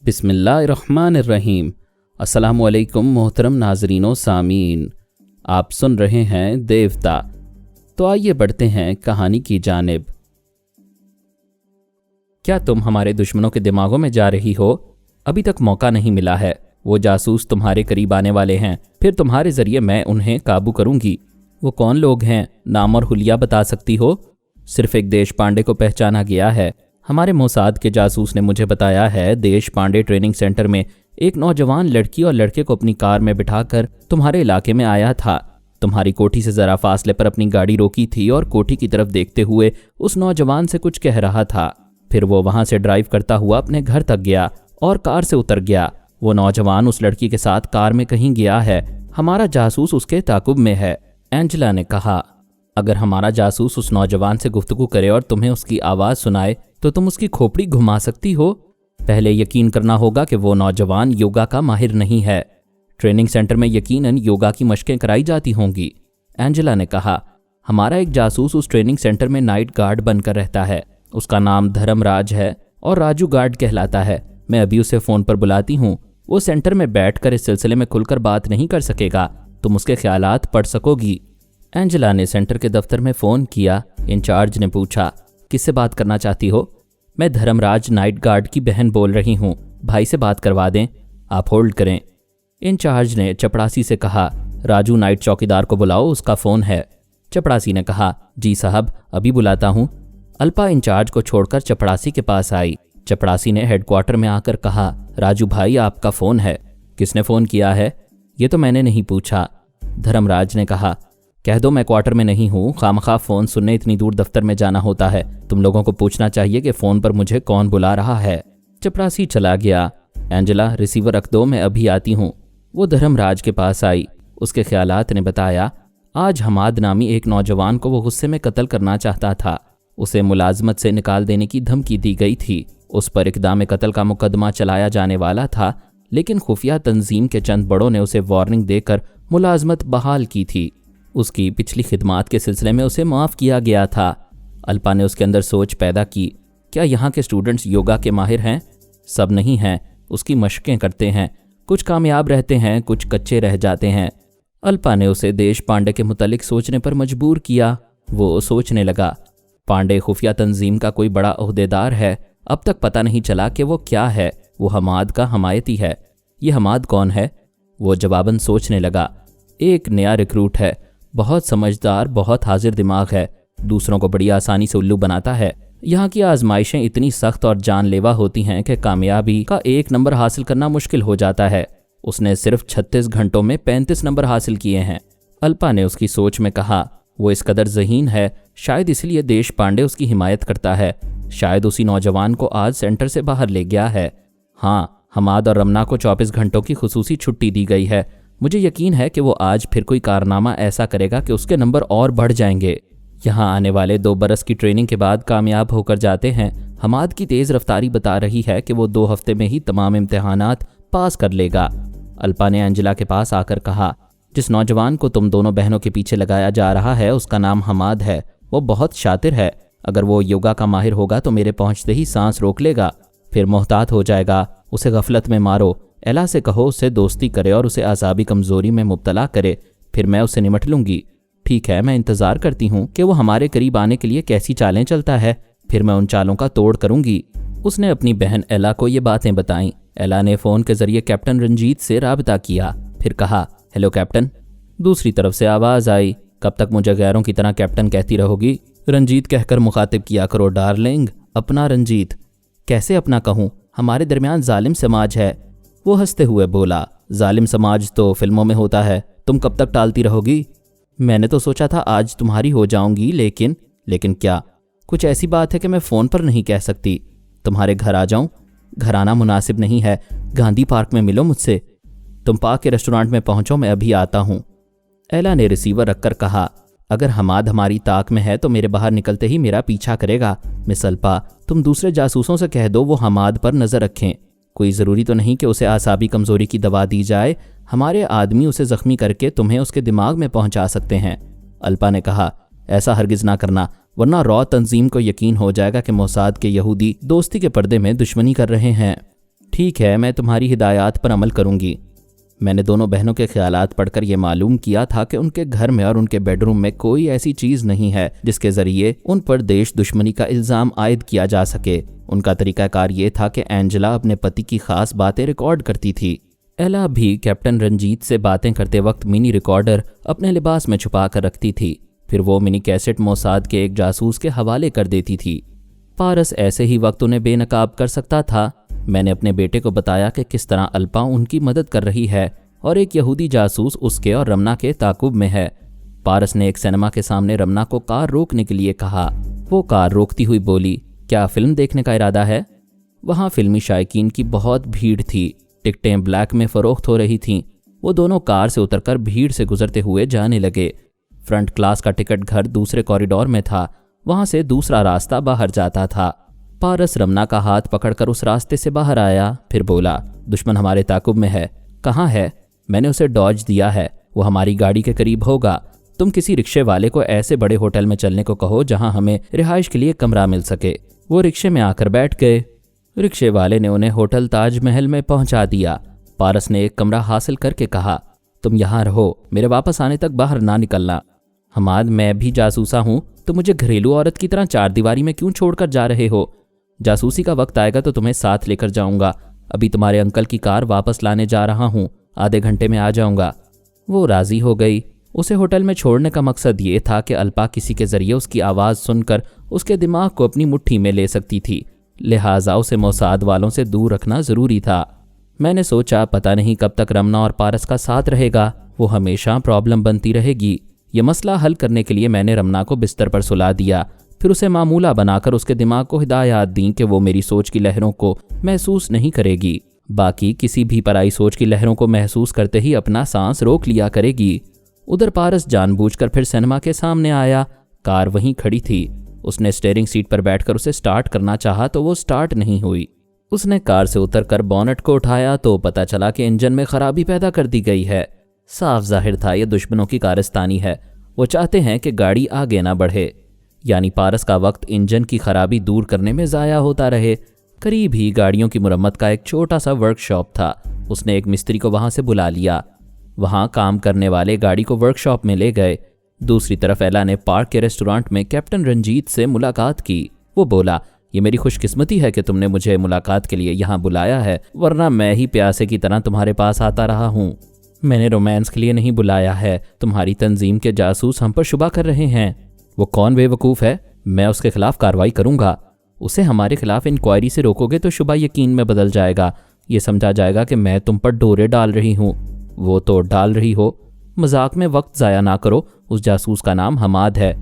बिस्मिल्लाहिर्रहमानिर्रहीम। अस्सलामुअलैकुम मोहतरम नाजरीनो सामीन, आप सुन रहे हैं देवता। तो आइए बढ़ते हैं कहानी की जानिब। क्या तुम हमारे दुश्मनों के दिमागों में जा रही हो? अभी तक मौका नहीं मिला है। वो जासूस तुम्हारे करीब आने वाले हैं, फिर तुम्हारे जरिए मैं उन्हें काबू करूंगी। वो कौन लोग हैं? नाम और हुलिया बता सकती हो? सिर्फ एक देश पांडे को पहचाना गया है। हमारे मोसाद के जासूस ने मुझे बताया है, देश पांडे ट्रेनिंग सेंटर में एक नौजवान लड़की और लड़के को अपनी कार में बिठाकर तुम्हारे इलाके में आया था। तुम्हारी कोठी से जरा फासले पर अपनी गाड़ी रोकी थी और कोठी की तरफ देखते हुए उस नौजवान से कुछ कह रहा था। फिर वो वहां से ड्राइव करता हुआ अपने घर तक गया और कार से उतर गया। वो नौजवान उस लड़की के साथ कार में कहीं गया है। हमारा जासूस उसके ताकुब में है। एंजेला ने कहा, अगर हमारा जासूस उस नौजवान से गुफ्तगू करे और तुम्हें उसकी आवाज़ सुनाए तो तुम उसकी खोपड़ी घुमा सकती हो। पहले यकीन करना होगा कि वो नौजवान योगा का माहिर नहीं है। ट्रेनिंग सेंटर में यकीनन योगा की मशकें कराई जाती होंगी। एंजेला ने कहा, हमारा एक जासूस उस ट्रेनिंग सेंटर में नाइट गार्ड बनकर रहता है। उसका नाम धर्मराज है और राजू गार्ड कहलाता है। मैं अभी उसे फ़ोन पर बुलाती हूँ। वो सेंटर में बैठकर इस सिलसिले में खुलकर बात नहीं कर सकेगा। तुम उसके ख्यालात पढ़ सकोगी। एंजेला ने सेंटर के दफ्तर में फ़ोन किया। इंचार्ज ने पूछा, किससे बात करना चाहती हो? मैं धर्मराज नाइट गार्ड की बहन बोल रही हूँ। भाई से बात करवा दें। आप होल्ड करें। इंचार्ज ने चपड़ासी से कहा, राजू नाइट चौकीदार को बुलाओ, उसका फ़ोन है। चपड़ासी ने कहा, जी साहब, अभी बुलाता हूँ। अल्पा इंचार्ज को छोड़कर चपड़ासी के पास आई। चपड़ासी ने हेडक्वार्टर में आकर कहा, राजू भाई, आपका फ़ोन है। किसने फ़ोन किया है? ये तो मैंने नहीं पूछा। धर्मराज ने कहा, कह दो मैं क्वार्टर में नहीं हूँ। खामखा फ़ोन सुनने इतनी दूर दफ्तर में जाना होता है। तुम लोगों को पूछना चाहिए कि फ़ोन पर मुझे कौन बुला रहा है। चपरासी चला गया। एंजेला, रिसीवर रख दो, मैं अभी आती हूँ। वो धर्मराज के पास आई। उसके ख्यालात ने बताया, आज हमाद नामी एक नौजवान को वो गुस्से में कत्ल करना चाहता था। उसे मुलाजमत से निकाल देने की धमकी दी गई थी। उस पर इक़दाम कत्ल का मुकदमा चलाया जाने वाला था, लेकिन खुफिया तंजीम के चंद बड़ों ने उसे वार्निंग देकर मुलाजमत बहाल की थी। उसकी पिछली खिदमात के सिलसिले में उसे माफ़ किया गया था। अल्पा ने उसके अंदर सोच पैदा की, क्या यहाँ के स्टूडेंट्स योगा के माहिर हैं? सब नहीं हैं। उसकी मशकें करते हैं। कुछ कामयाब रहते हैं, कुछ कच्चे रह जाते हैं। अल्पा ने उसे देश पांडे के मुतालिक सोचने पर मजबूर किया। वो सोचने लगा, पांडे खुफिया तंजीम का कोई बड़ा ओहदेदार है। अब तक पता नहीं चला कि वो क्या है। वो हमाद का हमायती है। ये हमाद कौन है? वो जवाबन सोचने लगा, एक नया रिक्रूट है। बहुत समझदार, बहुत हाजिर दिमाग है। दूसरों को बड़ी आसानी से उल्लू बनाता है। यहाँ की आजमाइशें इतनी सख्त और जानलेवा होती हैं कि कामयाबी का 1 नंबर हासिल करना मुश्किल हो जाता है। उसने सिर्फ 36 घंटों में 35 नंबर हासिल किए हैं। अल्पा ने उसकी सोच में कहा, वो इस कदर ज़हीन है, शायद इसलिए देश पांडे उसकी हिमायत करता है। शायद उसी नौजवान को आज सेंटर से बाहर ले गया है। हाँ, हमाद और रमना को 24 घंटों की खुसूसी छुट्टी दी गई है। मुझे यकीन है कि वो आज फिर कोई कारनामा ऐसा करेगा कि उसके नंबर और बढ़ जाएंगे। यहाँ आने वाले 2 बरस की ट्रेनिंग के बाद कामयाब होकर जाते हैं। हमाद की तेज़ रफ्तारी बता रही है कि वो 2 हफ्ते में ही तमाम इम्तिहानात पास कर लेगा। अल्पा ने एंजेला के पास आकर कहा, जिस नौजवान को तुम दोनों बहनों के पीछे लगाया जा रहा है उसका नाम हमाद है। वो बहुत शातिर है। अगर वो योगा का माहिर होगा तो मेरे पहुँचते ही सांस रोक लेगा, फिर मोहतात हो जाएगा। उसे गफलत में मारो। एला से कहो उससे दोस्ती करे और उसे आज़ाबी कमज़ोरी में मुब्तला करे, फिर मैं उससे निमट लूँगी। ठीक है, मैं इंतज़ार करती हूँ कि वो हमारे करीब आने के लिए कैसी चालें चलता है, फिर मैं उन चालों का तोड़ करूँगी। उसने अपनी बहन एला को ये बातें बताईं। एला ने फ़ोन के ज़रिए कैप्टन रंजीत से राबता किया, फिर कहा, हेलो कैप्टन। दूसरी तरफ से आवाज़ आई, कब तक मुझे गैरों की तरह कैप्टन कहती रहोगी? रंजीत कहकर मुखातिब किया करो डार्लिंग। अपना रंजीत। कैसे अपना कहूँ? हमारे दरमियान जालिम समाज है। वो हंसते हुए बोला, जालिम समाज तो फिल्मों में होता है। तुम कब तक टालती रहोगी? मैंने तो सोचा था आज तुम्हारी हो जाऊंगी, लेकिन क्या? कुछ ऐसी बात है कि मैं फ़ोन पर नहीं कह सकती। तुम्हारे घर आ जाऊं? घर आना मुनासिब नहीं है। गांधी पार्क में मिलो मुझसे। तुम पार्क के रेस्टोरेंट में पहुंचो, मैं अभी आता हूँ। एला ने रिसीवर रखकर कहा, अगर हमाद हमारी ताक में है तो मेरे बाहर निकलते ही मेरा पीछा करेगा। मिस अल्पा, तुम दूसरे जासूसों से कह दो वो हमाद पर नज़र रखें। कोई ज़रूरी तो नहीं कि उसे आसाबी कमज़ोरी की दवा दी जाए। हमारे आदमी उसे ज़ख्मी करके तुम्हें उसके दिमाग में पहुंचा सकते हैं। अल्पा ने कहा, ऐसा हरगिज़ ना करना, वरना रॉ तंजीम को यकीन हो जाएगा कि मोसाद के यहूदी दोस्ती के पर्दे में दुश्मनी कर रहे हैं। ठीक है, मैं तुम्हारी हिदायत पर अमल करूंगी। मैंने दोनों बहनों के ख्यालात पढ़कर यह मालूम किया था कि उनके घर में और उनके बेडरूम में कोई ऐसी चीज़ नहीं है जिसके ज़रिए उन पर देश दुश्मनी का इल्ज़ाम आयद किया जा सके। उनका तरीक़ाकार ये था कि एंजेला अपने पति की ख़ास बातें रिकॉर्ड करती थी। एला भी कैप्टन रंजीत से बातें करते वक्त मिनी रिकॉर्डर अपने लिबास में छुपा कर रखती थी। फिर वो मिनी कैसेट मोसाद के एक जासूस के हवाले कर देती थी। पारस ऐसे ही वक्त उन्हें बेनकाब कर सकता था। मैंने अपने बेटे को बताया कि किस तरह अल्पा उनकी मदद कर रही है और एक यहूदी जासूस उसके और रमना के ताकुब में है। पारस ने एक सिनेमा के सामने रमना को कार रोकने के लिए कहा। वो कार रोकती हुई बोली, क्या फिल्म देखने का इरादा है? वहाँ फिल्मी शायकीन की बहुत भीड़ थी। टिकटें ब्लैक में फ़रोख्त हो रही थीं। वो दोनों कार से उतरकर भीड़ से गुजरते हुए जाने लगे। फ्रंट क्लास का टिकट घर दूसरे कॉरिडोर में था। वहाँ से दूसरा रास्ता बाहर जाता था। पारस रमना का हाथ पकड़कर उस रास्ते से बाहर आया, फिर बोला, दुश्मन हमारे ताकुब में है। कहाँ है? मैंने उसे डॉज दिया है, वो हमारी गाड़ी के करीब होगा। तुम किसी रिक्शे वाले को ऐसे बड़े होटल में चलने को कहो जहां हमें रिहाइश के लिए कमरा मिल सके। वो रिक्शे में आकर बैठ गए। रिक्शे वाले ने उन्हें होटल ताजमहल में पहुंचा दिया। पारस ने एक कमरा हासिल करके कहा, तुम यहाँ रहो, मेरे वापस आने तक बाहर ना निकलना। हमाद, मैं भी जासूसा हूँ, तो मुझे घरेलू औरत की तरह चार दीवारी में क्यों छोड़कर जा रहे हो? जासूसी का वक्त आएगा तो तुम्हें साथ लेकर जाऊंगा। अभी तुम्हारे अंकल की कार वापस लाने जा रहा हूँ, आधे घंटे में आ जाऊंगा। वो राजी हो गई। उसे होटल में छोड़ने का मकसद ये था कि अल्पा किसी के जरिए उसकी आवाज़ सुनकर उसके दिमाग को अपनी मुट्ठी में ले सकती थी, लिहाजा उसे मोसाद वालों से दूर रखना ज़रूरी था। मैंने सोचा, पता नहीं कब तक रमना और पारस का साथ रहेगा, वो हमेशा प्रॉब्लम बनती रहेगी। ये मसला हल करने के लिए मैंने रमना को बिस्तर पर सुला दिया, फिर उसे मामूला बनाकर उसके दिमाग को हिदायत दी कि वो मेरी सोच की लहरों को महसूस नहीं करेगी। बाकी किसी भी पराई सोच की लहरों को महसूस करते ही अपना सांस रोक लिया करेगी। उधर पारस जानबूझकर फिर सिनेमा के सामने आया। कार वहीं खड़ी थी। उसने स्टीयरिंग सीट पर बैठकर उसे स्टार्ट करना चाहा तो वो स्टार्ट नहीं हुई। उसने कार से उतरकर बोनट को उठाया तो पता चला कि इंजन में खराबी पैदा कर दी गई है। साफ जाहिर था यह दुश्मनों की कारस्तानी है। वो चाहते हैं कि गाड़ी आगे ना बढ़े, यानी पारस का वक्त इंजन की खराबी दूर करने में ज़ाया होता रहे। करीब ही गाड़ियों की मुरम्मत का एक छोटा सा वर्कशॉप था। उसने एक मिस्त्री को वहां से बुला लिया। वहां काम करने वाले गाड़ी को वर्कशॉप में ले गए। दूसरी तरफ एला ने पार्क के रेस्टोरेंट में कैप्टन रंजीत से मुलाकात की। वो बोला, ये मेरी खुशकिस्मती है कि तुमने मुझे मुलाकात के लिए यहाँ बुलाया है, वरना मैं ही प्यासे की तरह तुम्हारे पास आता रहा हूँ। मैंने रोमांस के लिए नहीं बुलाया है। तुम्हारी तंजीम के जासूस हम पर शुबा कर रहे हैं। वो कौन बेवकूफ़ है? मैं उसके खिलाफ कार्रवाई करूँगा। उसे हमारे खिलाफ इंक्वायरी से रोकोगे तो शुबा यकीन में बदल जाएगा। ये समझा जाएगा कि मैं तुम पर डोरे डाल रही हूँ। वो तो डाल रही हो। मजाक में वक्त ज़ाया ना करो। उस जासूस का नाम हमाद है।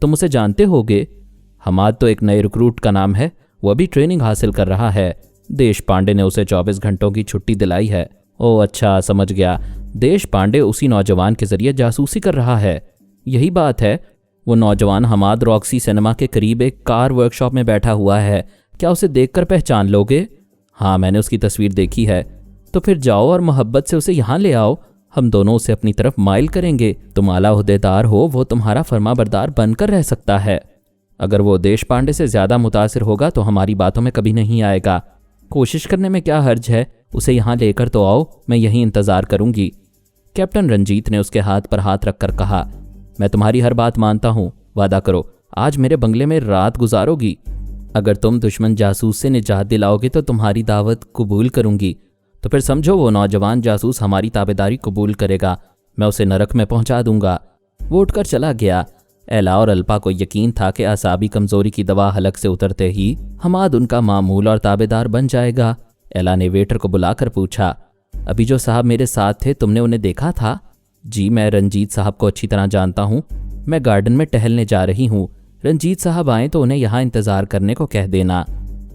तुम उसे जानते होगे? हमाद तो एक नए रिक्रूट का नाम है। वो अभी ट्रेनिंग हासिल कर रहा है। देश पांडे ने उसे 24 घंटों की छुट्टी दिलाई है। ओह अच्छा, समझ गया। देश पांडे उसी नौजवान के जरिए जासूसी कर रहा है। यही बात है। वो नौजवान हमाद रॉक्सी सिनेमा के करीब एक कार वर्कशॉप में बैठा हुआ है। क्या उसे देखकर पहचान लोगे? हाँ, मैंने उसकी तस्वीर देखी है। तो फिर जाओ और मोहब्बत से उसे यहाँ ले आओ। हम दोनों उसे अपनी तरफ माइल करेंगे। तुम आला ओहदेदार हो, वो तुम्हारा फरमाबरदार बनकर रह सकता है। अगर वो देश पांडे से ज़्यादा मुतासिर होगा तो हमारी बातों में कभी नहीं आएगा। कोशिश करने में क्या हर्ज है? उसे यहाँ लेकर तो आओ, मैं यहीं इंतज़ार करूँगी। कैप्टन रंजीत ने उसके हाथ पर हाथ रखकर कहा, मैं तुम्हारी हर बात मानता हूँ। वादा करो, आज मेरे बंगले में रात गुजारोगी। अगर तुम दुश्मन जासूस से निजात दिलाओगे तो तुम्हारी दावत कबूल करूँगी। तो फिर समझो वो नौजवान जासूस हमारी ताबेदारी कबूल करेगा। मैं उसे नरक में पहुँचा दूँगा। वो उठकर चला गया। एला और अल्पा को यकीन था कि आसाबी कमज़ोरी की दवा हलक से उतरते ही हमाद उनका मामूल और ताबेदार बन जाएगा। एला ने वेटर को बुलाकर पूछा, अभी जो साहब मेरे साथ थे, तुमने उन्हें देखा था? जी, मैं रंजीत साहब को अच्छी तरह जानता हूँ। मैं गार्डन में टहलने जा रही हूँ। रंजीत साहब आएँ तो उन्हें यहाँ इंतज़ार करने को कह देना।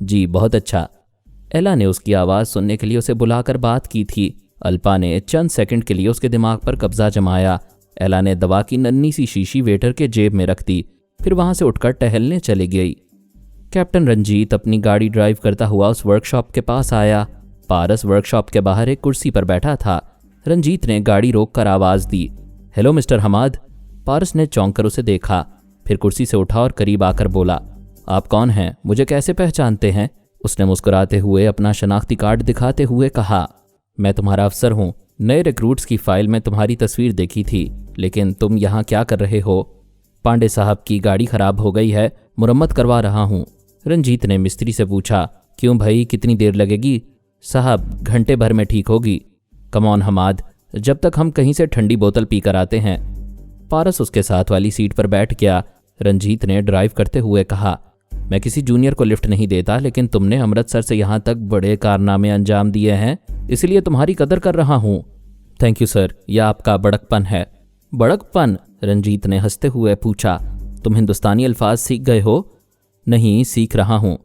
जी, बहुत अच्छा। एला ने उसकी आवाज़ सुनने के लिए उसे बुलाकर बात की थी। अल्पा ने चंद सेकंड के लिए उसके दिमाग पर कब्जा जमाया। एला ने दवा की नन्ही सी शीशी वेटर के जेब में रख दी, फिर वहाँ से उठकर टहलने चली गई। कैप्टन रंजीत अपनी गाड़ी ड्राइव करता हुआ उस वर्कशॉप के पास आया। पारस वर्कशॉप के बाहर एक कुर्सी पर बैठा था। रंजीत ने गाड़ी रोककर आवाज़ दी, हेलो मिस्टर हमाद। पारस ने चौंक कर उसे देखा, फिर कुर्सी से उठा और करीब आकर बोला, आप कौन हैं? मुझे कैसे पहचानते हैं? उसने मुस्कुराते हुए अपना शनाख्ती कार्ड दिखाते हुए कहा, मैं तुम्हारा अफसर हूँ। नए रिक्रूट्स की फाइल में तुम्हारी तस्वीर देखी थी, लेकिन तुम यहाँ क्या कर रहे हो? पांडे साहब की गाड़ी खराब हो गई है, मुरम्मत करवा रहा हूँ। रंजीत ने मिस्त्री से पूछा, क्यों भाई, कितनी देर लगेगी? साहब, घंटे भर में ठीक होगी। कमॉन हमाद, जब तक हम कहीं से ठंडी बोतल पी कर आते हैं। पारस उसके साथ वाली सीट पर बैठ गया। रंजीत ने ड्राइव करते हुए कहा, मैं किसी जूनियर को लिफ्ट नहीं देता, लेकिन तुमने अमृतसर से यहाँ तक बड़े कारनामे अंजाम दिए हैं, इसलिए तुम्हारी कदर कर रहा हूँ। थैंक यू सर, यह आपका बड़कपन है। बड़कपन? रंजीत ने हंसते हुए पूछा, तुम हिंदुस्तानी अल्फाज सीख गए हो? नहीं, सीख रहा हूँ।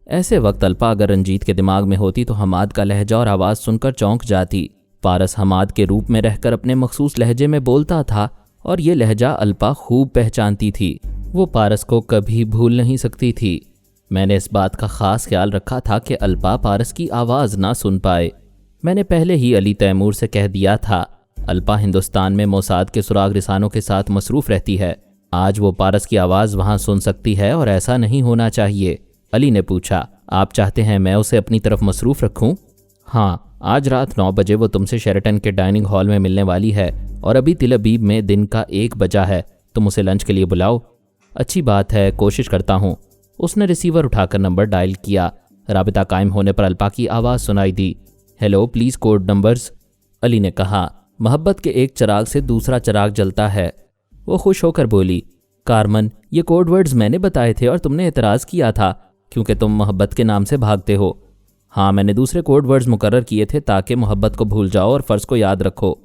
ऐसे वक्त अल्पा अगर रंजीत के दिमाग में होती तो हमाद का लहजा और आवाज़ सुनकर चौंक जाती। पारस हमाद के रूप में रहकर अपने मखसूस लहजे में बोलता था और ये लहजा अल्पा खूब पहचानती थी। वो पारस को कभी भूल नहीं सकती थी। मैंने इस बात का ख़ास ख्याल रखा था कि अल्पा पारस की आवाज़ ना सुन पाए। मैंने पहले ही अली तैमूर से कह दिया था, अल्पा हिंदुस्तान में मोसाद के सुराग रिसानों के साथ मसरूफ़ रहती है। आज वो पारस की आवाज़ वहाँ सुन सकती है और ऐसा नहीं होना चाहिए। अली ने पूछा, आप चाहते हैं मैं उसे अपनी तरफ मसरूफ़ रखूँ? हाँ, आज रात 9 बजे वो तुमसे शेरटन के डाइनिंग हॉल में मिलने वाली है और अभी तिल अबीब में दिन का 1 बजा है। तुम उसे लंच के लिए बुलाओ। अच्छी बात है, कोशिश करता हूँ। उसने रिसीवर उठाकर नंबर डायल किया। राबिता कायम होने पर अल्पा की आवाज़ सुनाई दी, hello, please code numbers. Ali ने कहा, मोहब्बत के एक चिराग से दूसरा चिराग जलता है। वो खुश होकर बोली, कारमन, ये कोड वर्ड्स मैंने बताए थे और तुमने एतराज़ किया था क्योंकि तुम मोहब्बत के नाम से भागते हो। हाँ, मैंने दूसरे कोड वर्ड्स मुकर्रर किए थे ताकि मोहब्बत को भूल जाओ और फ़र्ज़ को याद रखो।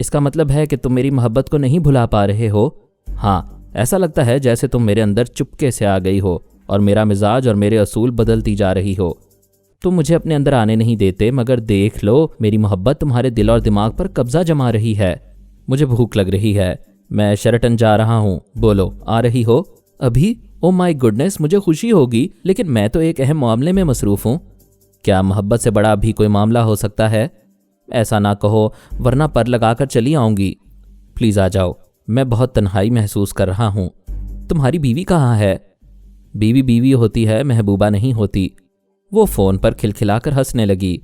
इसका मतलब है कि तुम मेरी मोहब्बत को नहीं भुला पा रहे हो? हाँ, ऐसा लगता है जैसे तुम मेरे अंदर चुपके से आ गई हो और मेरा मिजाज और मेरे असूल बदलती जा रही हो। तुम मुझे अपने अंदर आने नहीं देते, मगर देख लो, मेरी मोहब्बत तुम्हारे दिल और दिमाग पर कब्जा जमा रही है। मुझे भूख लग रही है, मैं शेरटन जा रहा हूँ। बोलो, आ रही हो? अभी? ओ माय गुडनेस, मुझे खुशी होगी, लेकिन मैं तो एक अहम मामले में मसरूफ़ हूँ। क्या मोहब्बत से बड़ा भी कोई मामला हो सकता है? ऐसा ना कहो, वरना पर लगाकर चली आऊँगी। प्लीज़ आ जाओ, मैं बहुत तन्हाई महसूस कर रहा हूँ। तुम्हारी बीवी कहाँ है? बीवी बीवी होती है, महबूबा नहीं होती। वो फ़ोन पर खिलखिलाकर हंसने लगी।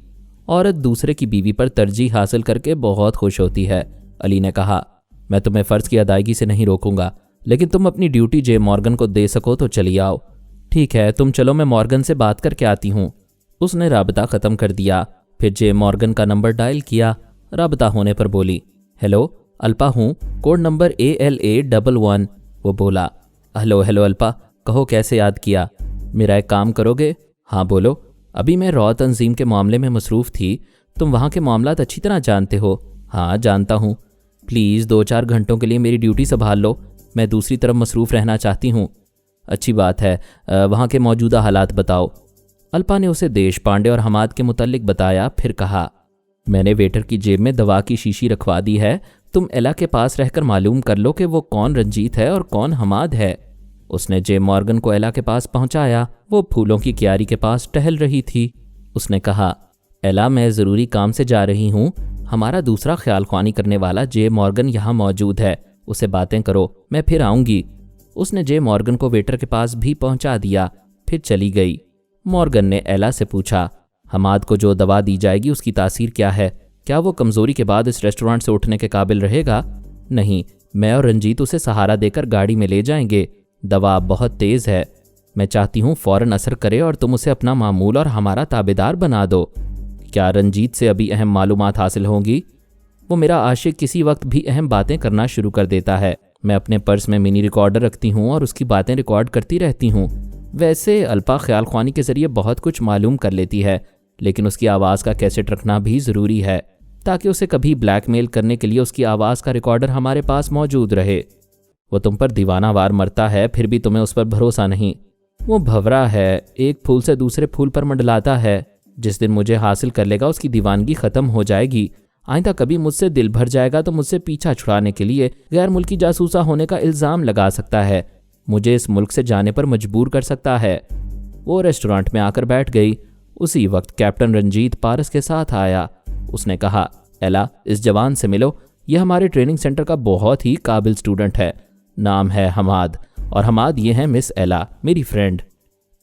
औरत दूसरे की बीवी पर तरजीह हासिल करके बहुत खुश होती है। अली ने कहा, मैं तुम्हें फ़र्ज़ की अदायगी से नहीं रोकूंगा, लेकिन तुम अपनी ड्यूटी जे मॉर्गन को दे सको तो चली आओ। ठीक है, तुम चलो, मैं मॉर्गन से बात करके आती हूँ। उसने राबता ख़त्म कर दिया, फिर जे मॉर्गन का नंबर डायल किया। राबता होने पर बोली, हेलो, अल्पा हूँ, कोड नंबर ALA11। वो बोला, हेलो हेलो अल्पा, कहो कैसे याद किया? मेरा एक काम करोगे? हाँ बोलो। अभी मैं रॉ तंजीम के मामले में मसरूफ़ थी। तुम वहाँ के मामलात अच्छी तरह जानते हो? हाँ, जानता हूँ। प्लीज़ 2-4 घंटों के लिए मेरी ड्यूटी संभाल लो, मैं दूसरी तरफ मसरूफ़ रहना चाहती हूँ। अच्छी बात है, वहाँ के मौजूदा हालात बताओ। अल्पा ने उसे देश पांडे और हमाद के मुतल्लिक बताया, फिर कहा, मैंने वेटर की जेब में दवा की शीशी रखवा दी है। तुम एला के पास रहकर मालूम कर लो कि वो कौन रंजीत है और कौन हमाद है। उसने जे मॉर्गन को एला के पास पहुंचाया। वो फूलों की क्यारी के पास टहल रही थी। उसने कहा, एला, मैं ज़रूरी काम से जा रही हूँ। हमारा दूसरा ख्याल ख्वानी करने वाला जे मॉर्गन यहाँ मौजूद है, उससे बातें करो, मैं फिर आऊँगी। उसने जे मॉर्गन को वेटर के पास भी पहुँचा दिया, फिर चली गई। मॉर्गन ने एला से पूछा, हमाद को जो दवा दी जाएगी उसकी तासीर क्या है? क्या वो कमज़ोरी के बाद इस रेस्टोरेंट से उठने के काबिल रहेगा? नहीं, मैं और रंजीत उसे सहारा देकर गाड़ी में ले जाएंगे। दवा बहुत तेज़ है, मैं चाहती हूँ फ़ौरन असर करे और तुम उसे अपना मामूल और हमारा ताबेदार बना दो। क्या रंजीत से अभी अहम मालूमात हासिल होंगी? वो मेरा आशिक किसी वक्त भी अहम बातें करना शुरू कर देता है। मैं अपने पर्स में मिनी रिकॉर्डर रखती हूँ और उसकी बातें रिकॉर्ड करती रहती हूँ। वैसे अल्पा ख्याल ख्वानी के ज़रिए बहुत कुछ मालूम कर लेती है, लेकिन उसकी आवाज़ का कैसेट रखना भी ज़रूरी है ताकि उसे कभी ब्लैकमेल करने के लिए उसकी आवाज़ का रिकॉर्डर हमारे पास मौजूद रहे। वो तुम पर दीवाना वार मरता है, फिर भी तुम्हें उस पर भरोसा नहीं। वो भंवरा है, एक फूल से दूसरे फूल पर मंडलाता है। जिस दिन मुझे हासिल कर लेगा उसकी दीवानगी ख़त्म हो जाएगी। आइंदा कभी मुझसे दिल भर जाएगा तो मुझसे पीछा छुड़ाने के लिए गैर मुल्की जासूसा होने का इल्ज़ाम लगा सकता है, मुझे इस मुल्क से जाने पर मजबूर कर सकता है। वो रेस्टोरेंट में आकर बैठ गई। उसी वक्त कैप्टन रंजीत पारस के साथ आया। उसने कहा, एला, इस जवान से मिलो, यह हमारे ट्रेनिंग सेंटर का बहुत ही काबिल स्टूडेंट है। नाम है हमाद, और हमाद ये है मिस एला, मेरी फ्रेंड।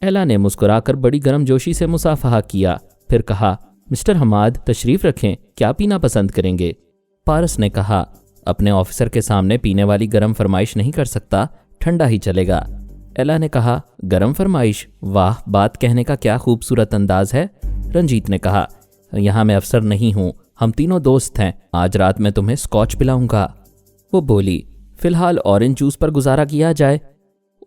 एला ने मुस्कुराकर बड़ी गर्मजोशी से मुसाफहा किया, फिर कहा, मिस्टर हमाद तशरीफ रखें, क्या पीना पसंद करेंगे? पारस ने कहा, अपने ऑफिसर के सामने पीने वाली गर्म फरमाइश नहीं कर सकता, ठंडा ही चलेगा। एला ने कहा, गर्म फरमाइश? वाह, बात कहने का क्या खूबसूरत अंदाज है। रंजीत ने कहा, यहाँ मैं अफसर नहीं हूँ, हम तीनों दोस्त हैं, आज रात मैं तुम्हें स्कॉच पिलाऊंगा। वो बोली, फिलहाल ऑरेंज जूस पर गुजारा किया जाए।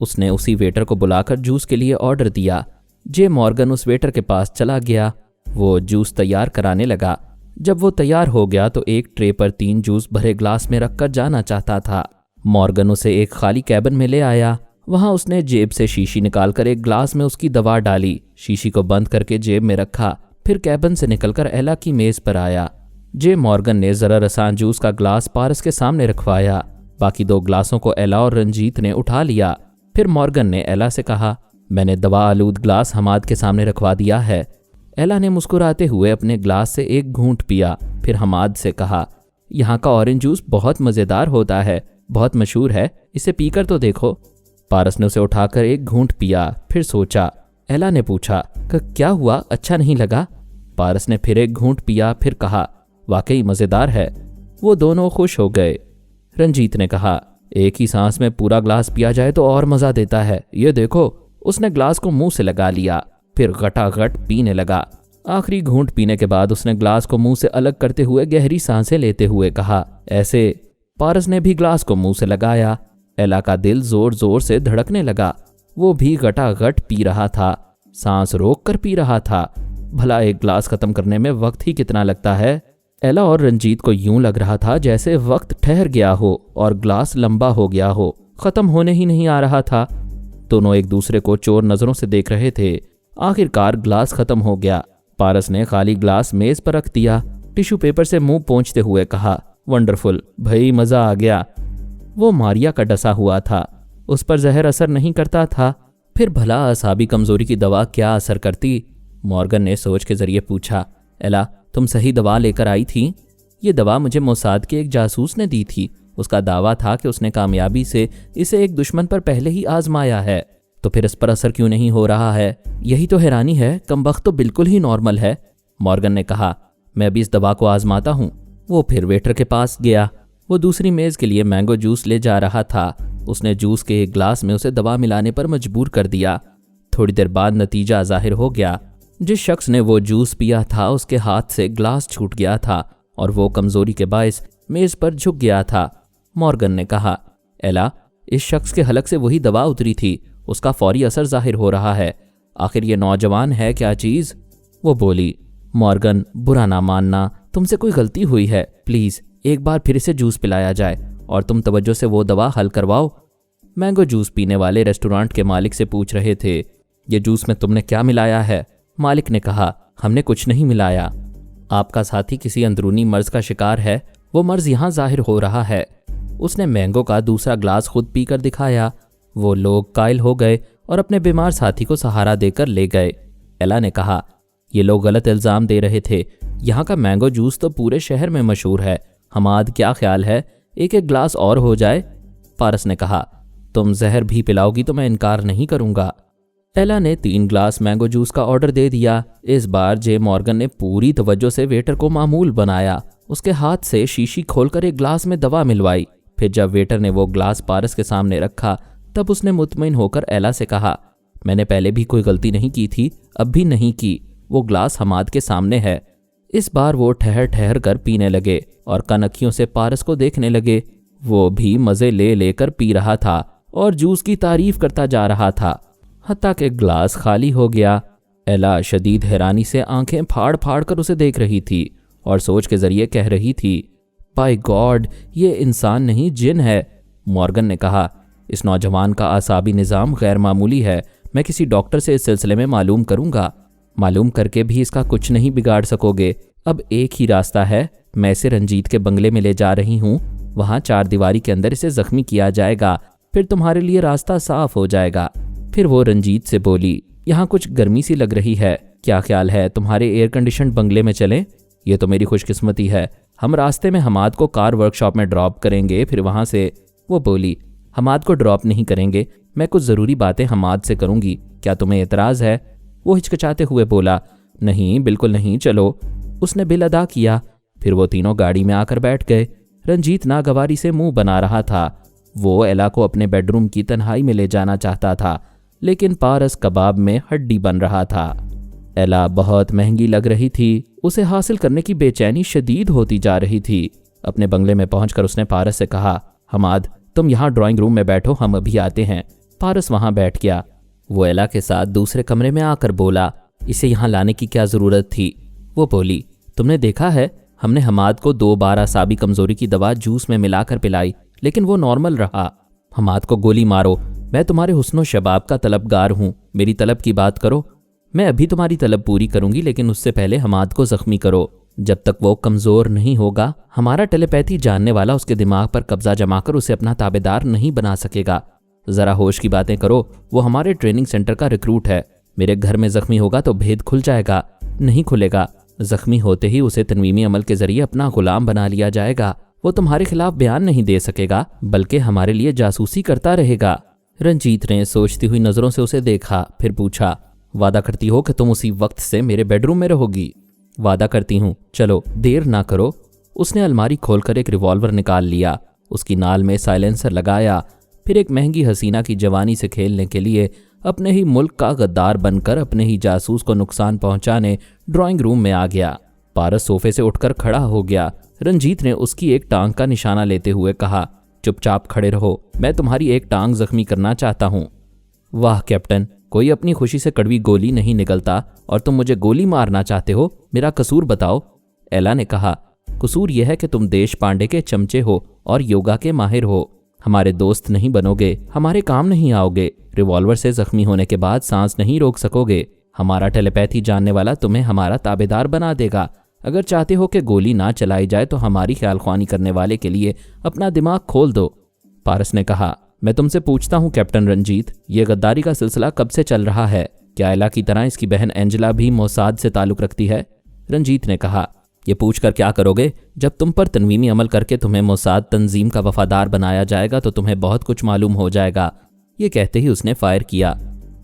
उसने उसी वेटर को बुलाकर जूस के लिए ऑर्डर दिया। जे मॉर्गन उस वेटर के पास चला गया। वो जूस तैयार कराने लगा। जब वो तैयार हो गया तो एक ट्रे पर 3 जूस भरे ग्लास में रखकर जाना चाहता था। मॉर्गन उसे एक खाली कैबिन में ले आया। वहां उसने जेब से शीशी निकालकर एक ग्लास में उसकी दवा डाली, शीशी को बंद करके जेब में रखा, फिर कैबिन से निकलकर एला की मेज पर आया। जे मॉर्गन ने जरा रसान जूस का ग्लास पारस के सामने रखवाया। बाकी 2 ग्लासों को एला और रंजीत ने उठा लिया। फिर मॉर्गन ने एला से कहा, मैंने दवा आलूद ग्लास हमाद के सामने रखवा दिया है। एला ने मुस्कुराते हुए अपने ग्लास से एक घूंट पिया, फिर हमाद से कहा, यहाँ का ऑरेंज जूस बहुत मज़ेदार होता है, बहुत मशहूर है, इसे पीकर तो देखो। पारस ने उसे उठाकर एक घूंट पिया, फिर सोचा। एला ने पूछा, क्या हुआ, अच्छा नहीं लगा? पारस ने फिर एक घूंट पिया, फिर कहा, वाकई मज़ेदार है। वो दोनों खुश हो गए। रंजीत ने कहा, एक ही सांस में पूरा ग्लास पिया जाए तो और मज़ा देता है, ये देखो। उसने ग्लास को मुंह से लगा लिया, फिर घटाघट पीने लगा। आखिरी घूंट पीने के बाद उसने ग्लास को मुंह से अलग करते हुए गहरी सांसें लेते हुए कहा, ऐसे। पारस ने भी ग्लास को मुंह से लगाया। एला का दिल जोर जोर से धड़कने लगा। वो भी घटाघट पी रहा था, सांस रोक कर पी रहा था। भला एक ग्लास खत्म करने में वक्त ही कितना लगता है। एला और रंजीत को यूं लग रहा था जैसे वक्त ठहर गया हो और ग्लास लंबा हो गया हो, खत्म होने ही नहीं आ रहा था। दोनों एक दूसरे को चोर नजरों से देख रहे थे। आखिरकार ग्लास खत्म हो गया। पारस ने खाली ग्लास मेज पर रख दिया, टिश्यू पेपर से मुंह पोंछते हुए कहा, वंडरफुल, भाई मजा आ गया। वो मारिया का डसा हुआ था, उस पर जहर असर नहीं करता था। फिर भला असाबी कमजोरी की दवा क्या असर करती? मॉर्गन ने सोच के जरिए पूछा, एला तुम सही दवा लेकर आई थी? ये दवा मुझे मोसाद के एक जासूस ने दी थी। उसका दावा था कि उसने कामयाबी से इसे एक दुश्मन पर पहले ही आजमाया है, तो फिर इस पर असर क्यों नहीं हो रहा है? यही तो हैरानी है, कमबख्त तो बिल्कुल ही नॉर्मल है। मॉर्गन ने कहा, मैं अभी इस दवा को आजमाता हूँ। वो फिर वेटर के पास गया। वो दूसरी मेज के लिए मैंगो जूस ले जा रहा था। उसने जूस के एक ग्लास में उसे दवा मिलाने पर मजबूर कर दिया। थोड़ी देर बाद नतीजा जाहिर हो गया। जिस शख्स ने वो जूस पिया था उसके हाथ से ग्लास छूट गया था और वो कमजोरी के बायस मेज पर झुक गया था। मॉर्गन ने कहा, एला, इस शख्स के हलक से वही दवा उतरी थी, उसका फौरी असर जाहिर हो रहा है। आखिर ये नौजवान है क्या चीज? वो बोली, मॉर्गन, बुरा ना मानना, तुमसे कोई गलती हुई है, प्लीज एक बार फिर इसे जूस पिलाया जाए और तुम तवज्जो से वो दवा हल करवाओ। मैंगो जूस पीने वाले रेस्टोरेंट के मालिक से पूछ रहे थे, ये जूस में तुमने क्या मिलाया है? मालिक ने कहा, हमने कुछ नहीं मिलाया। आपका साथी किसी अंदरूनी मर्ज का शिकार है, वो मर्ज यहाँ जाहिर हो रहा है। उसने मैंगो का दूसरा ग्लास खुद पीकर दिखाया। वो लोग कायल हो गए और अपने बीमार साथी को सहारा देकर ले गए। एला ने कहा, ये लोग गलत इल्ज़ाम दे रहे थे, यहाँ का मैंगो जूस तो पूरे शहर में मशहूर है। हमाद, क्या ख्याल है, एक एक ग्लास और हो जाए? पारस ने कहा, तुम जहर भी पिलाओगी तो मैं इनकार नहीं करूँगा। एला ने 3 ग्लास मैंगो जूस का ऑर्डर दे दिया। इस बार जे मॉर्गन ने पूरी तवज्जो से वेटर को मामूल बनाया। उसके हाथ से शीशी खोलकर एक ग्लास में दवा मिलवाई। फिर जब वेटर ने वो ग्लास पारस के सामने रखा तब उसने मुतमईन होकर एला से कहा, मैंने पहले भी कोई गलती नहीं की थी, अब भी नहीं की। वो ग्लास हमाद के सामने है। इस बार वो ठहर ठहर कर पीने लगे और कनखियों से पारस को देखने लगे। वो भी मज़े ले लेकर पी रहा था और जूस की तारीफ करता जा रहा था, हत्ता कि ग्लास खाली हो गया। एला शदीद हैरानी से आंखें फाड़ फाड़ कर उसे देख रही थी और सोच के जरिए कह रही थी, बाय गॉड, ये इंसान नहीं जिन है। मॉर्गन ने कहा, इस नौजवान का आसाबी निज़ाम गैर मामूली है। मैं किसी डॉक्टर से इस सिलसिले में मालूम करूंगा। मालूम करके भी इसका कुछ नहीं बिगाड़ सकोगे। अब एक ही रास्ता है, मैं इसे रंजीत के बंगले में ले जा रही हूँ। वहाँ 4 दीवारी के अंदर इसे जख्मी किया जाएगा, फिर तुम्हारे लिए रास्ता साफ हो जाएगा। फिर वो रंजीत से बोली, यहाँ कुछ गर्मी सी लग रही है, क्या ख्याल है तुम्हारे एयर कंडीशन बंगले में चलें? ये तो मेरी खुशकिस्मती है। हम रास्ते में हमाद को कार वर्कशॉप में ड्रॉप करेंगे, फिर वहाँ से। वो बोली, हमाद को ड्रॉप नहीं करेंगे, मैं कुछ ज़रूरी बातें हमाद से करूंगी, क्या तुम्हें एतराज़ है? वो हिचकिचाते हुए बोला, नहीं बिल्कुल नहीं, चलो। उसने बिल अदा किया। फिर वो तीनों गाड़ी में आकर बैठ गए। रंजीत नागवारी से मुंह बना रहा था। वो एला को अपने बेडरूम की तन्हाई में ले जाना चाहता था, लेकिन पारस कबाब में हड्डी बन रहा था। एला बहुत महंगी लग रही थी। उसे हासिल करने की बेचैनी शदीद होती जा रही थी। अपने बंगले में पहुंचकर उसने पारस से कहा, हमाद तुम यहाँ ड्राइंग रूम में बैठो, हम अभी आते हैं। पारस वहां बैठ गया। वो एला के साथ दूसरे कमरे में आकर बोला, इसे यहाँ लाने की क्या ज़रूरत थी? वो बोली, तुमने देखा है, हमने हमाद को 2 बार असाबी कमजोरी की दवा जूस में मिलाकर पिलाई, लेकिन वो नॉर्मल रहा। हमाद को गोली मारो, मैं तुम्हारे हुस्नो शबाब का तलबगार हूँ, मेरी तलब की बात करो। मैं अभी तुम्हारी तलब पूरी करूंगी, लेकिन उससे पहले हमाद को जख्मी करो। जब तक वो कमज़ोर नहीं होगा, हमारा टेलीपैथी जानने वाला उसके दिमाग पर कब्जा जमाकर उसे अपना ताबेदार नहीं बना सकेगा। ज़रा होश की बातें करो, वो हमारे ट्रेनिंग सेंटर का रिक्रूट है। मेरे घर में जख्मी होगा तो भेद खुल जाएगा। नहीं खुलेगा। जख्मी होते ही उसे तनवीमी अमल के जरिए अपना गुलाम बना लिया जाएगा। वो तुम्हारे खिलाफ बयान नहीं दे सकेगा, बल्कि हमारे लिए जासूसी करता रहेगा। रंजीत ने सोचती हुई नज़रों से उसे देखा, फिर पूछा, वादा करती हो कि तुम उसी वक्त से मेरे बेडरूम में रहोगी? वादा करती हूँ, चलो देर ना करो। उसने अलमारी खोलकर एक रिवॉल्वर निकाल लिया, उसकी नाल में साइलेंसर लगाया, फिर एक महंगी हसीना की जवानी से खेलने के लिए अपने ही मुल्क का गद्दार बनकर अपने ही जासूस को नुकसान पहुंचाने ड्राइंग रूम में आ गया। पारस सोफे से उठकर खड़ा हो गया। रंजीत ने उसकी एक टांग का निशाना लेते हुए कहा, चुपचाप खड़े रहो, मैं तुम्हारी एक टांग जख्मी करना चाहता हूँ। वाह कैप्टन, कोई अपनी खुशी से कड़वी गोली नहीं निकलता और तुम मुझे गोली मारना चाहते हो। मेरा कसूर बताओ। एला ने कहा, कसूर यह है कि तुम देश पांडे के चमचे हो और योगा के माहिर हो। हमारे दोस्त नहीं बनोगे, हमारे काम नहीं आओगे। रिवॉल्वर से जख्मी होने के बाद सांस नहीं रोक सकोगे। हमारा टेलीपैथी जानने वाला तुम्हें हमारा ताबेदार बना देगा। अगर चाहते हो कि गोली ना चलाई जाए तो हमारी ख्यालख्वानी करने वाले के लिए अपना दिमाग खोल दो। पारस ने कहा, मैं तुमसे पूछता हूँ कैप्टन रंजीत, ये गद्दारी का सिलसिला कब से चल रहा है? क्या एला की तरह इसकी बहन एंजेला भी मोसाद से ताल्लुक़ रखती है? रंजीत ने कहा, ये पूछकर क्या करोगे? जब तुम पर तनवीमी अमल करके तुम्हें मोसाद तंजीम का वफादार बनाया जाएगा तो तुम्हें बहुत कुछ मालूम हो जाएगा। ये कहते ही उसने फायर किया।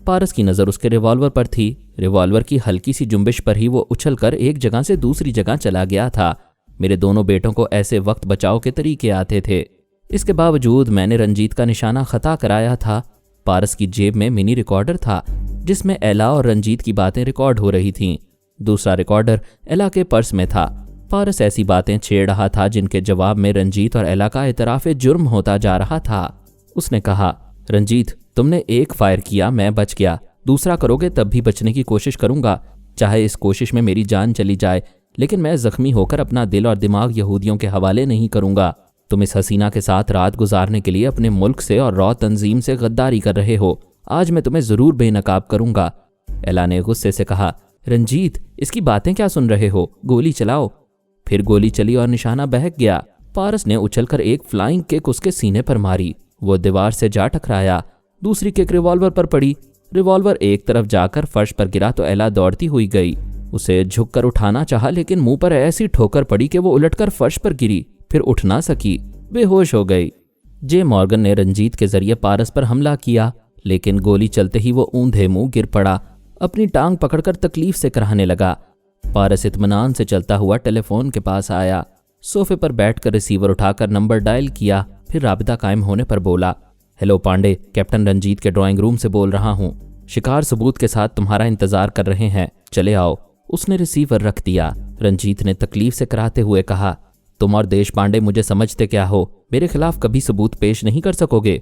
पारस की नज़र उसके रिवॉल्वर पर थी। रिवॉल्वर की हल्की सी जुम्बिश पर ही वो उछलकर एक जगह से दूसरी जगह चला गया था। मेरे दोनों बेटों को ऐसे वक्त बचाव के तरीके आते थे। इसके बावजूद मैंने रंजीत का निशाना खता कराया था। पारस की जेब में मिनी रिकॉर्डर था जिसमें एला और रंजीत की बातें रिकॉर्ड हो रही थीं। दूसरा रिकॉर्डर एला के पर्स में था। पारस ऐसी बातें छेड़ रहा था जिनके जवाब में रंजीत और एला का एतराफ़े जुर्म होता जा रहा था। उसने कहा, रंजीत तुमने एक फायर किया, मैं बच गया। दूसरा करोगे तब भी बचने की कोशिश करूंगा, चाहे इस कोशिश में मेरी जान चली जाए, लेकिन मैं जख्मी होकर अपना दिल और दिमाग यहूदियों के हवाले नहीं करूंगा। तुम इस हसीना के साथ रात गुजारने के लिए अपने मुल्क से और रॉ तंजीम से गद्दारी कर रहे हो। आज मैं तुम्हें ज़रूर बेनकाब करूंगा। एला ने गुस्से से कहा, रंजीत इसकी बातें क्या सुन रहे हो? गोली चलाओ। फिर गोली चली और निशाना बहक गया। पारस ने उछलकर एक फ्लाइंग किक उसके सीने पर मारी। वो दीवार से जा टकराया। दूसरी किक रिवॉल्वर पर पड़ी। रिवॉल्वर एक तरफ जाकर फर्श पर गिरा तो एला दौड़ती हुई गई। उसे झुककर उठाना चाहा, लेकिन मुंह पर ऐसी ठोकर पड़ी कि वो उलटकर फर्श पर गिरी, फिर उठ ना सकी, बेहोश हो गई। जे मॉर्गन ने रंजीत के जरिए पारस पर हमला किया, लेकिन गोली चलते ही वो ऊंधे मुंह गिर पड़ा। अपनी टांग पकड़कर तकलीफ से कराहने लगा। पारस इत्मीनान से चलता हुआ टेलीफोन के पास आया। सोफे पर बैठकर रिसीवर उठाकर नंबर डायल किया, फिर राबिता कायम होने पर बोला, हेलो पांडे, कैप्टन रंजीत के ड्राइंग रूम से बोल रहा हूँ। शिकार सबूत के साथ तुम्हारा इंतजार कर रहे हैं, चले आओ। उसने रिसीवर रख दिया। रंजीत ने तकलीफ से कराते हुए कहा, तुम और देश पांडे मुझे समझते क्या हो? मेरे खिलाफ कभी सबूत पेश नहीं कर सकोगे।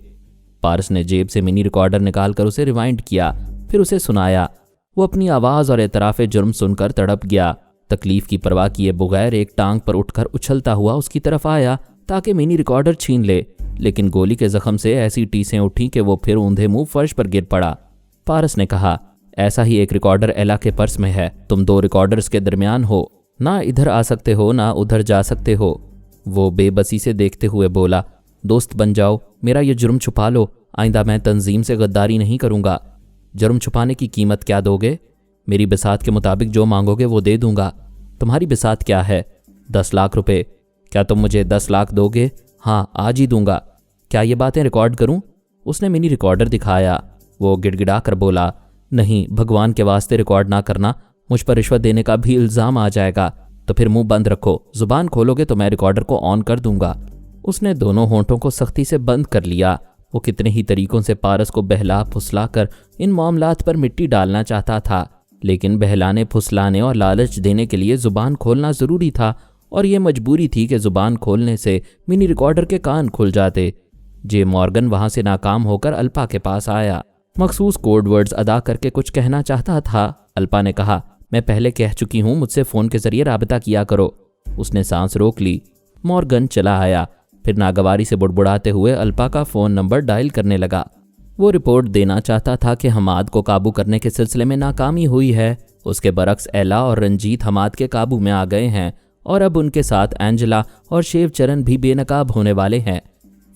पारस ने जेब से मिनी रिकॉर्डर निकालकर उसे रिवाइंड किया, फिर उसे सुनाया। वो अपनी आवाज़ और एतराफ़े जुर्म सुनकर तड़प गया। तकलीफ की परवाह किए बगैर एक टांग पर उठकर उछलता हुआ उसकी तरफ आया ताकि मिनी रिकॉर्डर छीन ले, लेकिन गोली के जख्म से ऐसी टीसें उठी कि वो फिर ऊंधे मुंह फर्श पर गिर पड़ा। पारस ने कहा, ऐसा ही एक रिकॉर्डर एला के पर्स में है। तुम 2 रिकॉर्डर्स के दरमियान हो, ना इधर आ सकते हो ना उधर जा सकते हो। वो बेबसी से देखते हुए बोला, दोस्त बन जाओ, मेरा ये जुर्म छुपा लो। आइंदा मैं तंजीम से गद्दारी नहीं करूँगा। जुर्म छुपाने की कीमत क्या दोगे? मेरी बिसात के मुताबिक जो मांगोगे वो दे दूंगा। तुम्हारी बिसात क्या है? 10 लाख रुपए। क्या तुम मुझे 10 लाख दोगे? हाँ, आज ही दूंगा। क्या ये बातें रिकॉर्ड करूं? उसने मिनी रिकॉर्डर दिखाया। वो गिड़गिड़ा कर बोला, नहीं, भगवान के वास्ते रिकॉर्ड ना करना, मुझ पर रिश्वत देने का भी इल्ज़ाम आ जाएगा। तो फिर मुंह बंद रखो, जुबान खोलोगे तो मैं रिकॉर्डर को ऑन कर दूंगा। उसने दोनों होंठों को सख्ती से बंद कर लिया। वो कितने ही तरीकों से पारस को बहला फुसला कर इन मामलात पर मिट्टी डालना चाहता था, लेकिन बहलाने फुसलाने और लालच देने के लिए जुबान खोलना ज़रूरी था, और ये मजबूरी थी कि जुबान खोलने से मिनी रिकॉर्डर के कान खुल जाते। जे मॉर्गन वहां से नाकाम होकर अल्पा के पास आया। मखसूस कोड वर्ड्स अदा करके कुछ कहना चाहता था। अल्पा ने कहा, मैं पहले कह चुकी हूँ, मुझसे फ़ोन के जरिए राबता किया करो। उसने सांस रोक ली। मॉर्गन चला आया, फिर नागवारी से बुड़बुड़ाते हुए अल्पा का फ़ोन नंबर डायल करने लगा। वो रिपोर्ट देना चाहता था कि हमाद को काबू करने के सिलसिले में नाकामी हुई है। उसके बरक्स एला और रंजीत हमाद के काबू में आ गए हैं, और अब उनके साथ एंजेला और शिवचरण भी बेनकाब होने वाले हैं।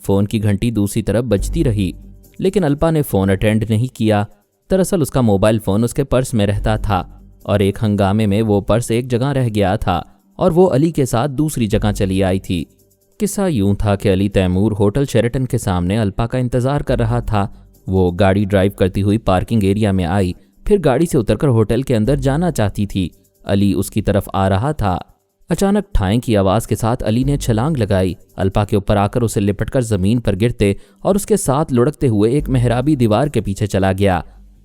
फ़ोन की घंटी दूसरी तरफ बजती रही, लेकिन अल्पा ने फ़ोन अटेंड नहीं किया। दरअसल उसका मोबाइल फ़ोन उसके पर्स में रहता था, और एक हंगामे में वो पर्स एक जगह रह गया था और वो अली के साथ दूसरी जगह चली आई थी। किस्सा यूं था कि अली तैमूर होटल शेरेटन के सामने अल्पा का इंतज़ार कर रहा था। वो गाड़ी ड्राइव करती हुई पार्किंग एरिया में आई, फिर गाड़ी से उतरकर होटल के अंदर जाना चाहती थी। अली उसकी तरफ आ रहा था। अचानक ठाएं की आवाज़ के साथ अली ने छलांग लगाई। अल्पा के ऊपर आकर उसे लिपटकर ज़मीन पर गिरते और उसके साथ लुढ़कते हुए एक मेहराबी दीवार के पीछे चला गया।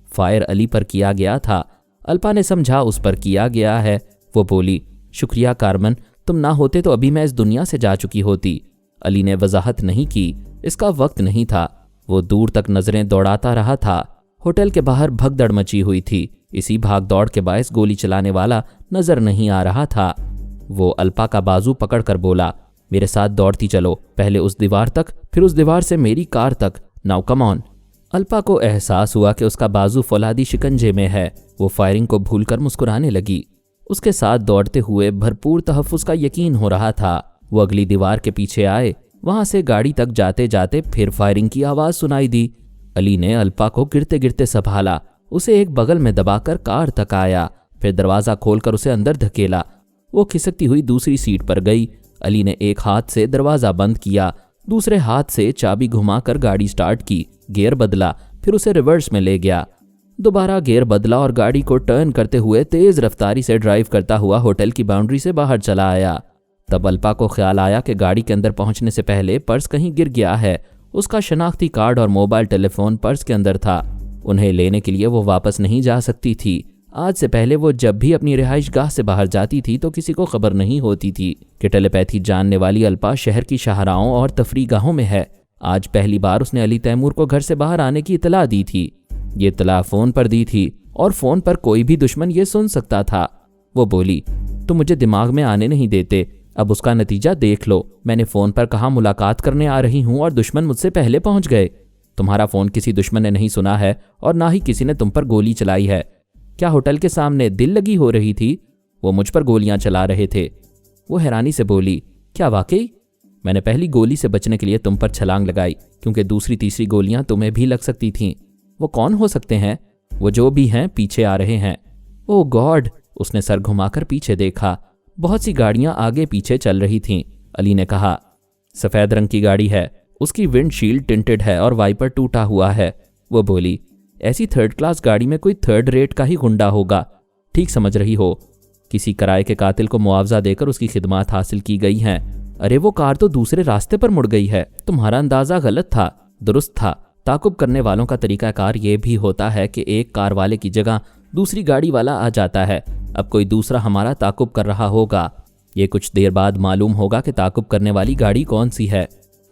फायर अली पर किया गया था। अल्पा ने समझा उस पर किया गया है। वो बोली, शुक्रिया कारमन, तुम ना होते तो अभी मैं इस दुनिया से जा चुकी होती। अली ने वजाहत नहीं की, इसका वक्त नहीं था। वो दूर तक नजरें दौड़ाता रहा था। होटल के बाहर भगदड़ मची हुई थी। इसी भाग दौड़ के बायस गोली चलाने वाला नजर नहीं आ रहा था। वो अल्पा का बाजू पकड़कर बोला, मेरे साथ दौड़ती चलो, पहले उस दीवार तक, फिर उस दीवार से मेरी कार तक। Now come on. अल्पा को एहसास हुआ कि उसका बाजू फौलादी शिकंजे में है। वो फायरिंग को भूलकर मुस्कुराने लगी। उसके साथ दौड़ते हुए भरपूर तहफ्फुज़ का यकीन हो रहा था। वो अगली दीवार के पीछे आए। वहां से गाड़ी तक जाते जाते फिर फायरिंग की आवाज़ सुनाई दी। अली ने अल्पा को गिरते गिरते संभाला, उसे एक बगल में दबाकर कार तक आया, फिर दरवाज़ा खोलकर उसे अंदर धकेला। वो खिसकती हुई दूसरी सीट पर गई। अली ने एक हाथ से दरवाज़ा बंद किया, दूसरे हाथ से चाबी घुमाकर गाड़ी स्टार्ट की, गियर बदला, फिर उसे रिवर्स में ले गया। दोबारा गियर बदला और गाड़ी को टर्न करते हुए तेज रफ्तारी से ड्राइव करता हुआ होटल की बाउंड्री से बाहर चला आया। तब अल्पा को ख्याल आया कि गाड़ी के अंदर पहुंचने से पहले पर्स कहीं गिर गया है। उसका शनाख्ती कार्ड और मोबाइल टेलीफोन पर्स के अंदर था। उन्हें लेने के लिए वो वापस नहीं जा सकती थी। आज से पहले वो जब भी अपनी रिहाइश गाह से बाहर जाती थी तो किसी को खबर नहीं होती थी कि टेलीपैथी जानने वाली अल्पा शहर की शाहराहों और तफरी गाहों में है। आज पहली बार उसने अली तैमूर को घर से बाहर आने की इतला दी थी। ये इतला फ़ोन पर दी थी, और फ़ोन पर कोई भी दुश्मन ये सुन सकता था। वो बोली, तुम मुझे दिमाग में आने नहीं देते, अब उसका नतीजा देख लो। मैंने फ़ोन पर कहा मुलाकात करने आ रही हूँ और दुश्मन मुझसे पहले पहुँच गए। तुम्हारा फ़ोन किसी दुश्मन ने नहीं सुना है, और ना ही किसी ने तुम पर गोली चलाई है। क्या होटल के सामने दिल लगी हो रही थी? वो मुझ पर गोलियां चला रहे थे। वो हैरानी से बोली, क्या वाकई? मैंने पहली गोली से बचने के लिए तुम पर छलांग लगाई, क्योंकि दूसरी तीसरी गोलियां तुम्हें भी लग सकती थीं। वो कौन हो सकते हैं? वो जो भी हैं पीछे आ रहे हैं। ओह गॉड! उसने सर घुमाकर पीछे देखा। बहुत सी गाड़ियां आगे पीछे चल रही थीं। अली ने कहा, सफ़ेद रंग की गाड़ी है, उसकी विंडशील्ड टिंटेड है और वाइपर टूटा हुआ है। वो बोली, ऐसी थर्ड क्लास गाड़ी में कोई थर्ड रेट का ही गुंडा होगा। ठीक समझ रही हो, किसी किराए के कातिल को मुआवजा देकर उसकी खिदमत हासिल की गई हैं। अरे वो कार तो दूसरे रास्ते पर मुड़ गई है। तुम्हारा अंदाज़ा गलत था, दुरुस्त था। ताकुब करने वालों का तरीकाकार ये भी होता है कि एक कार वाले की जगह दूसरी गाड़ी वाला आ जाता है। अब कोई दूसरा हमारा ताकुब कर रहा होगा। ये कुछ देर बाद मालूम होगा कि ताकुब करने वाली गाड़ी कौन सी है।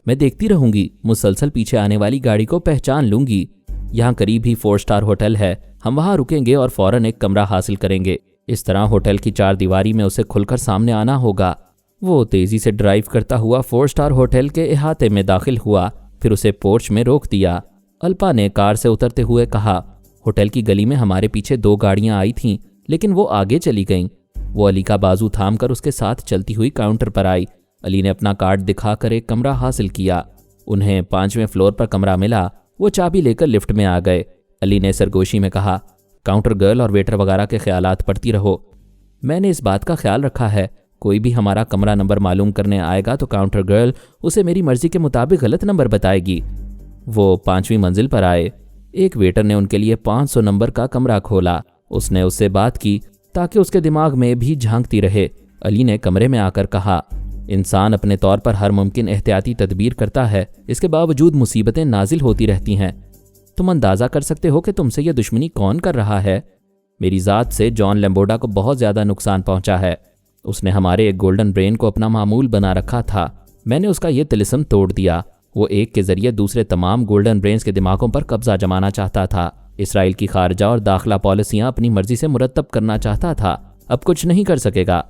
मैं देखती रहूंगी, मुसलसल पीछे आने वाली गाड़ी को पहचान लूंगी। यहाँ करीब ही 4 स्टार होटल है, हम वहाँ रुकेंगे और फौरन एक कमरा हासिल करेंगे। इस तरह होटल की 4 दीवारी में उसे खुलकर सामने आना होगा। वो तेजी से ड्राइव करता हुआ 4 स्टार होटल के इहाते में दाखिल हुआ, फिर उसे पोर्च में रोक दिया। अल्पा ने कार से उतरते हुए कहा, होटल की गली में हमारे पीछे 2 गाड़ियां आई थीं, लेकिन वो आगे चली गईं। वो अली का बाजू थामकर उसके साथ चलती हुई काउंटर पर आई। अली ने अपना कार्ड दिखाकर एक कमरा हासिल किया। उन्हें 5वें फ्लोर पर कमरा मिला। वो चाबी लेकर लिफ्ट में आ गए। अली ने सरगोशी में कहा, काउंटर गर्ल और वेटर वगैरह के ख्यालात पढ़ती रहो। मैंने इस बात का ख्याल रखा है, कोई भी हमारा कमरा नंबर मालूम करने आएगा तो काउंटर गर्ल उसे मेरी मर्जी के मुताबिक गलत नंबर बताएगी। वो 5वीं मंजिल पर आए। एक वेटर ने उनके लिए 500 नंबर का कमरा खोला। उसने उससे बात की ताकि उसके दिमाग में भी झांकती रहे। अली ने कमरे में आकर कहा, इंसान अपने तौर पर हर मुमकिन एहतियाती तदबीर करता है, इसके बावजूद मुसीबतें नाजिल होती रहती हैं। तुम अंदाज़ा कर सकते हो कि तुमसे यह दुश्मनी कौन कर रहा है। मेरी ज़ात से जॉन लैम्बोर्डा को बहुत ज़्यादा नुकसान पहुंचा है। उसने हमारे एक गोल्डन ब्रेन को अपना मामूल बना रखा था। मैंने उसका ये तिलिस्म तोड़ दिया। वो एक के ज़रिए दूसरे तमाम गोल्डन ब्रेन्स के दिमागों पर कब्जा जमाना चाहता था। इसराइल की खारजा और दाखिला पॉलिसियाँ अपनी मर्जी से मुरतब करना चाहता था। अब कुछ नहीं कर सकेगा।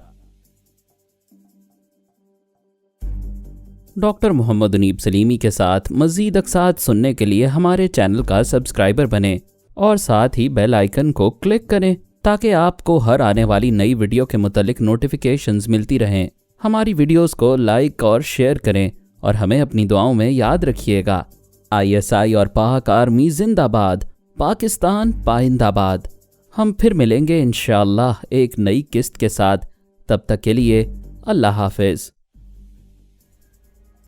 डॉक्टर मोहम्मद उनीब सलीमी के साथ मज़ीद अक़सात सुनने के लिए हमारे चैनल का सब्सक्राइबर बनें और साथ ही बेल आइकन को क्लिक करें ताकि आपको हर आने वाली नई वीडियो के मुतालिक नोटिफिकेशंस मिलती रहें। हमारी वीडियोस को लाइक और शेयर करें और हमें अपनी दुआओं में याद रखिएगा। ISI और पाक आर्मी जिंदाबाद, पाकिस्तान पाइंदाबाद। हम फिर मिलेंगे इंशाअल्लाह एक नई किस्त के साथ। तब तक के लिए अल्लाह हाफिज़।